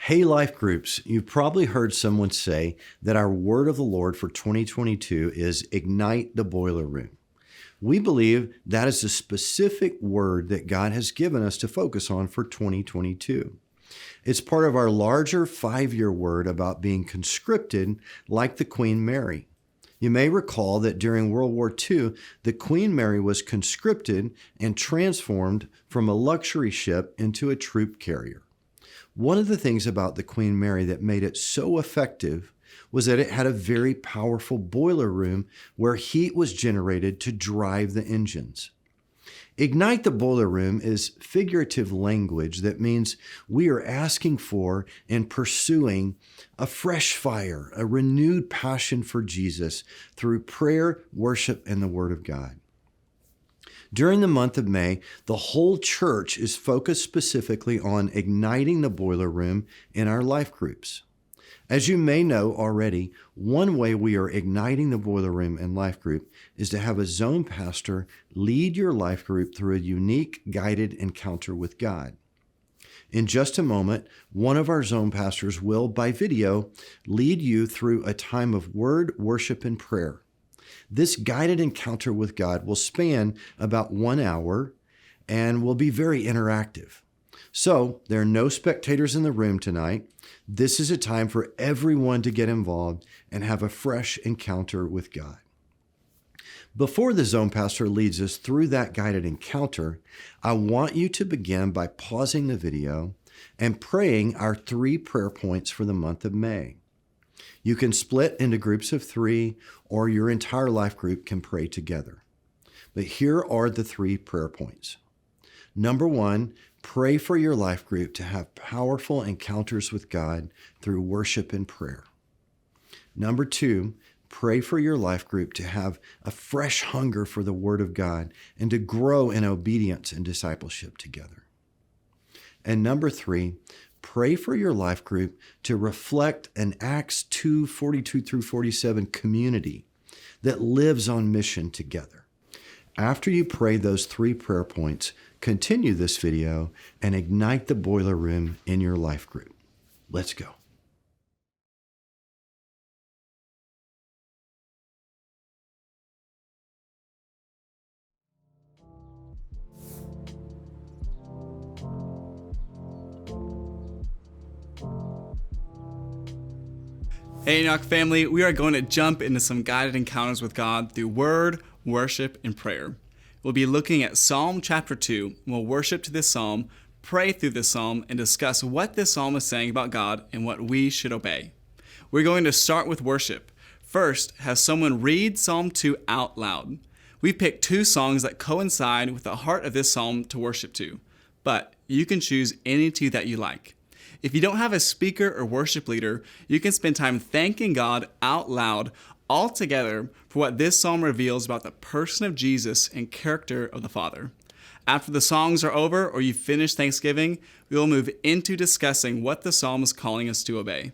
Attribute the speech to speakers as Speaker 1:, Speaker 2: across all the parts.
Speaker 1: Hey, life groups, you've probably heard someone say that our word of the Lord for 2022 is ignite the boiler room. We believe that is a specific word that God has given us to focus on for 2022. It's part of our larger 5-year word about being conscripted like the Queen Mary. You may recall that during World War II, the Queen Mary was conscripted and transformed from a luxury ship into a troop carrier. One of the things about the Queen Mary that made it so effective was that it had a very powerful boiler room where heat was generated to drive the engines. Ignite the boiler room is figurative language that means we are asking for and pursuing a fresh fire, a renewed passion for Jesus through prayer, worship, and the Word of God. During the month of May, the whole church is focused specifically on igniting the boiler room in our life groups. As you may know already, one way we are igniting the boiler room in life group is to have a zone pastor lead your life group through a unique guided encounter with God. In just a moment, one of our zone pastors will, by video, lead you through a time of word, worship, and prayer. This guided encounter with God will span about 1 hour and will be very interactive. So there are no spectators in the room tonight. This is a time for everyone to get involved and have a fresh encounter with God. Before the zone pastor leads us through that guided encounter, I want you to begin by pausing the video and praying our 3 prayer points for the month of May. You can split into groups of 3, or your entire life group can pray together. But here are the 3 prayer points. Number 1, pray for your life group to have powerful encounters with God through worship and prayer. Number 2, pray for your life group to have a fresh hunger for the Word of God and to grow in obedience and discipleship together. And number 3, pray for your life group to reflect an Acts 2:42 through 47 community that lives on mission together. After you pray those 3 prayer points, continue this video and ignite the boiler room in your life group. Let's go.
Speaker 2: Hey Enoch family, we are going to jump into some guided encounters with God through word, worship, and prayer. We'll be looking at Psalm chapter 2. We'll worship to this psalm, pray through this psalm, and discuss what this psalm is saying about God and what we should obey. We're going to start with worship. First, have someone read Psalm 2 out loud. We've picked 2 songs that coincide with the heart of this psalm to worship to, but you can choose any 2 that you like. If you don't have a speaker or worship leader, you can spend time thanking God out loud all together for what this psalm reveals about the person of Jesus and character of the Father. After the songs are over or you finish Thanksgiving, we will move into discussing what the psalm is calling us to obey.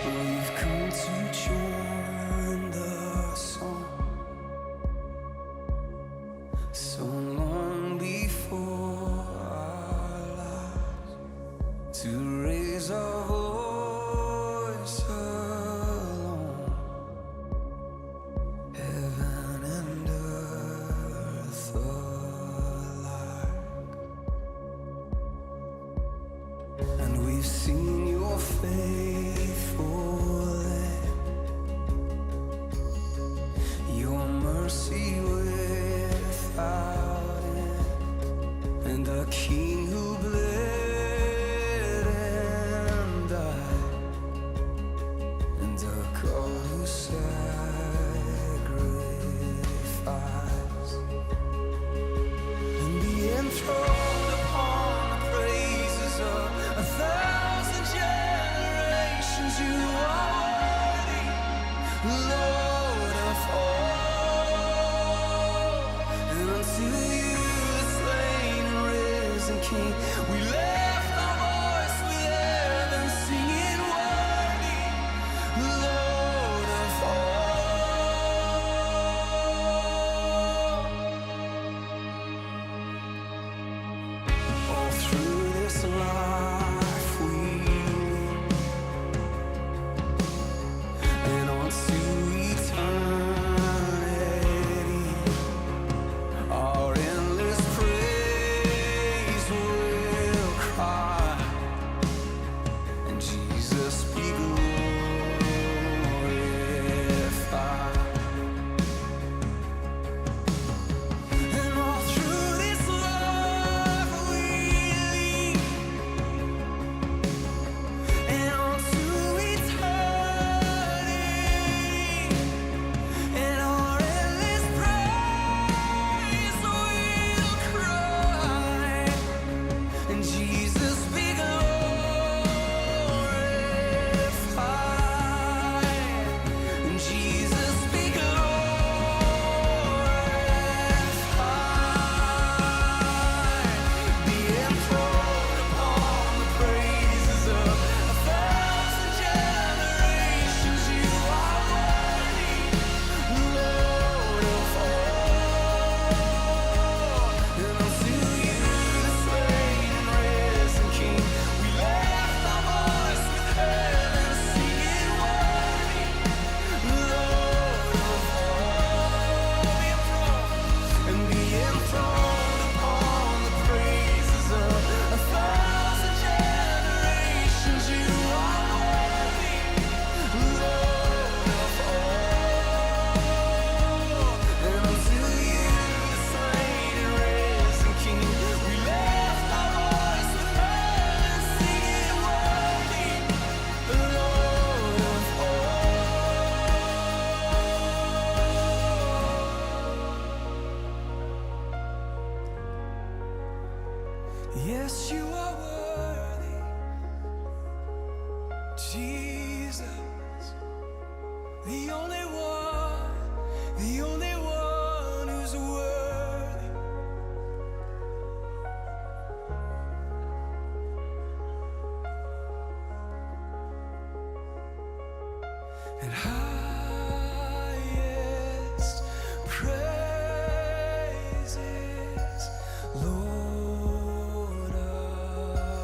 Speaker 3: We've come to join the song so long before our lives, to raise our voice alone, heaven and King. We lift our voice with heaven, singing worthy, Lord of all. All through this life we lean, and onto eternity, our endless praise will cry, and Jesus be glorified. And all through this life we lean, and onto eternity, and our endless praise will cry, and Jesus be glorified, and Jesus be glorified. Be enthroned upon the praises of 1,000 generations. You are worthy, Lord of all. And unto you, the slain and risen King, we lift our voice with heaven, singing worthy, Lord of all. Be enthroned upon the praises of 1,000 generations. You are worthy, Lord of all. And unto you, the slain and risen King, we lift our voice with heaven, singing worthy, Lord of all. Yes, you are worthy, Jesus, the only one who's worthy. And highest praises, Lord of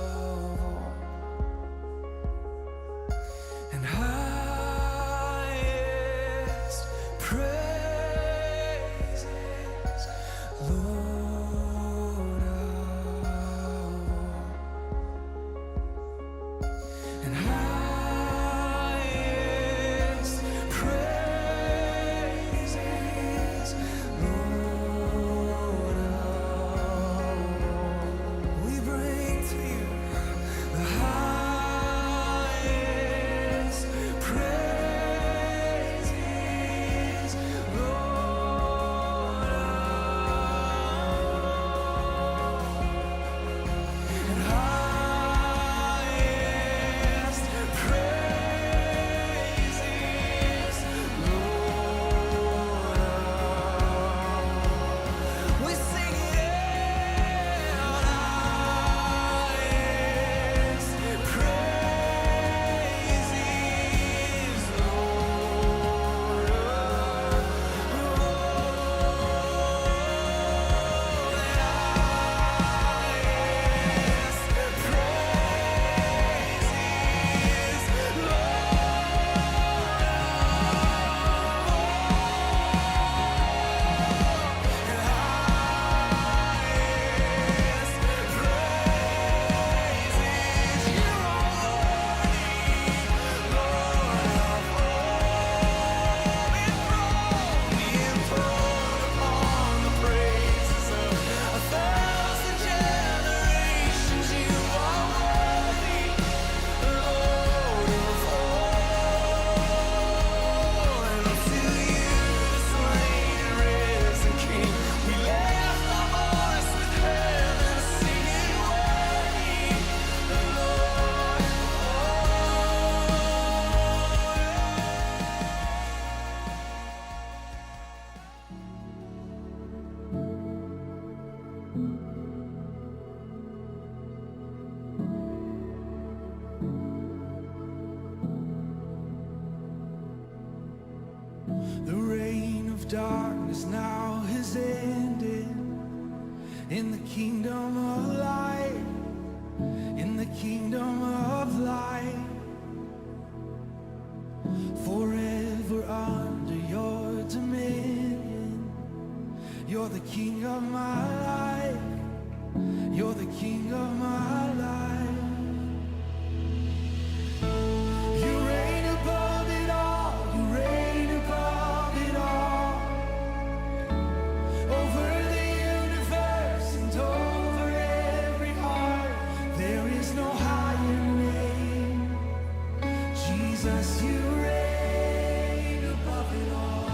Speaker 3: of darkness now has ended, in the kingdom of light, in the kingdom of light. Forever under your dominion, you're the king of my life, you're the king of my life. You reign above it all, you reign above it all, over the universe and over every heart. There is no higher name. Jesus, you reign above it all.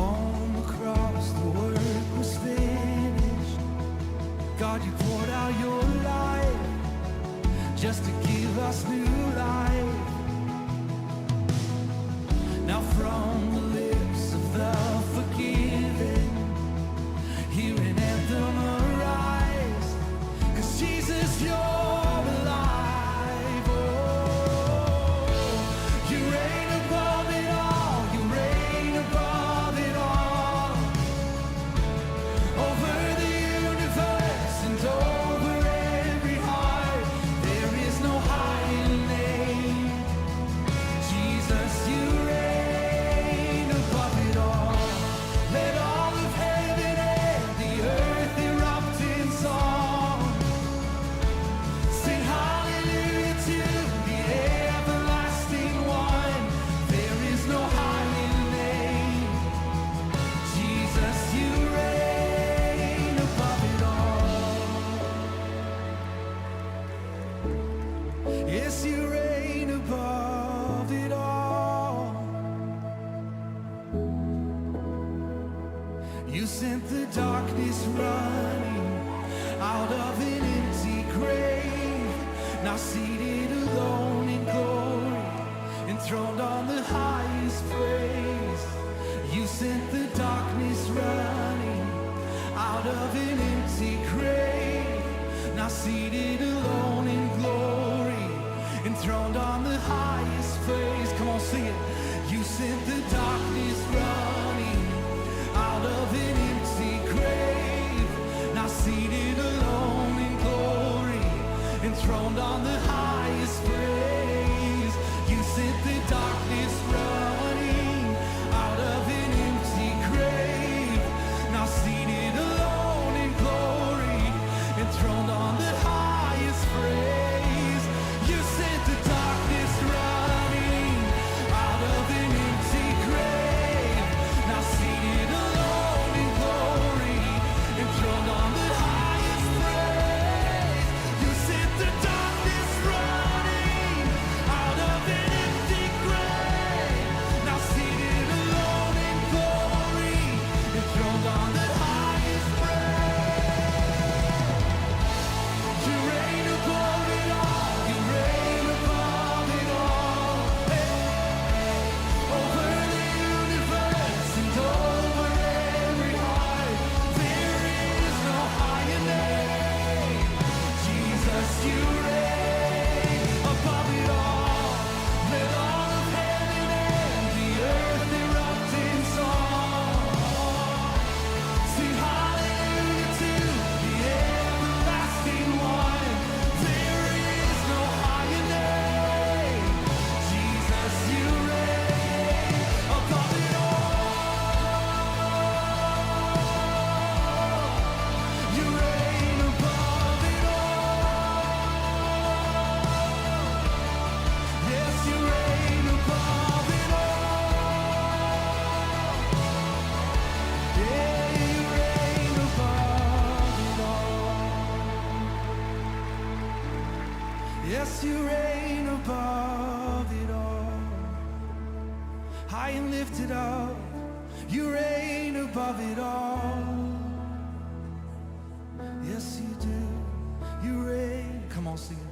Speaker 3: On the cross the work was finished. God, you poured out your life just to give us new life. Now from the lips of the forgiven, hear an anthem arise, 'cause Jesus, you're alive. Oh, you reign above it all, you reign above it all, over the universe and over every heart. There is no higher name. Jesus, you reign above it all. Let all of heaven and the earth erupt in song. Sing hallelujah to the everlasting one. There is no higher name. Jesus, you reign above it all. Yes, you reign above it all. You sent the darkness running out of an empty grave, now seated alone in glory, enthroned on the highest praise. You sent the darkness running out of an empty grave, now seated alone in glory, enthroned on the highest praise. Come on, sing it. You sent the darkness running out of an empty grave, now seated alone in glory, enthroned on the highest praise. You sent the darkness running out of an empty grave, now seated alone in glory, enthroned on the highest praise. You sent the darkness running out of an empty grave, now seated alone in glory, enthroned on the highest praise. You sent the darkness running out of an empty grave, now seated alone in glory, enthroned on the highest praise. You reign above it all, you reign above it all. Hey, over the universe and over every heart. There is no higher name. Jesus, you reign above it all. Let all of heaven and the earth erupt in song. Sing hallelujah to the everlasting one. There is no higher name. Jesus, you reign above it all. You reign above it all. Yes, you reign above it all. Yeah, you reign above it all. Yes, you reign above it all. High and lifted up, you reign above it all. Yes, you do. You reign. Come on, sing it.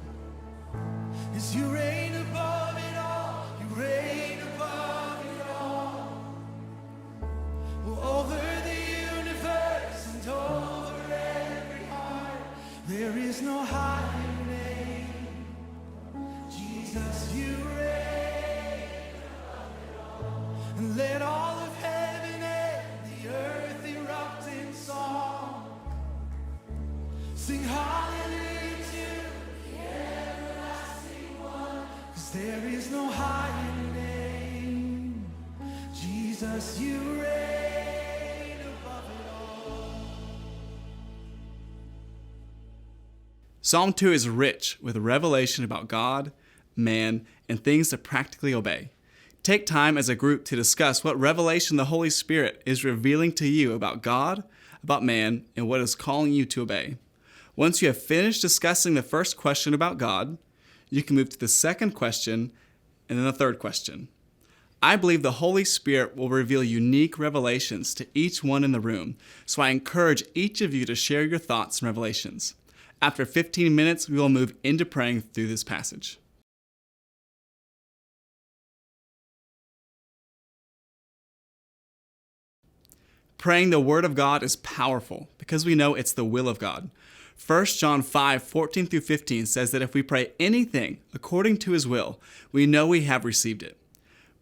Speaker 3: Yes, you reign above it all. You reign above it all. Over the universe and over every heart. There is no higher name. Jesus, you reign above it and let all of heaven and the earth erupt in song. Sing hallelujah to the everlasting one, 'cause there is no higher name. Jesus, you reign above it all.
Speaker 2: Psalm 2 is rich with revelation about God, man, and things to practically obey. Take time as a group to discuss what revelation the Holy Spirit is revealing to you about God, about man, and what is calling you to obey. Once you have finished discussing the first question about God, you can move to the second question and then the third question. I believe the Holy Spirit will reveal unique revelations to each one in the room, so I encourage each of you to share your thoughts and revelations. After 15 minutes, we will move into praying through this passage. Praying the Word of God is powerful because we know it's the will of God. 1 John 5:14 through 15 says that if we pray anything according to His will, we know we have received it.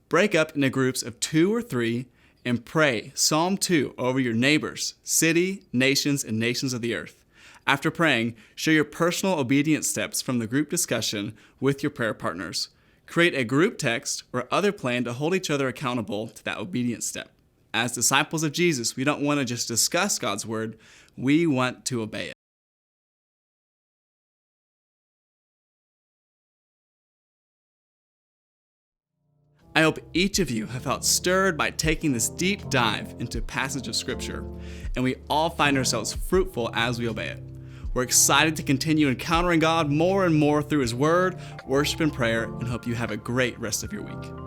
Speaker 2: Break up into groups of 2 or 3 and pray Psalm 2 over your neighbors, city, nations, and nations of the earth. After praying, share your personal obedience steps from the group discussion with your prayer partners. Create a group text or other plan to hold each other accountable to that obedience step. As disciples of Jesus, we don't want to just discuss God's word, we want to obey it. I hope each of you have felt stirred by taking this deep dive into a passage of Scripture, and we all find ourselves fruitful as we obey it. We're excited to continue encountering God more and more through His Word, worship, and prayer, and hope you have a great rest of your week.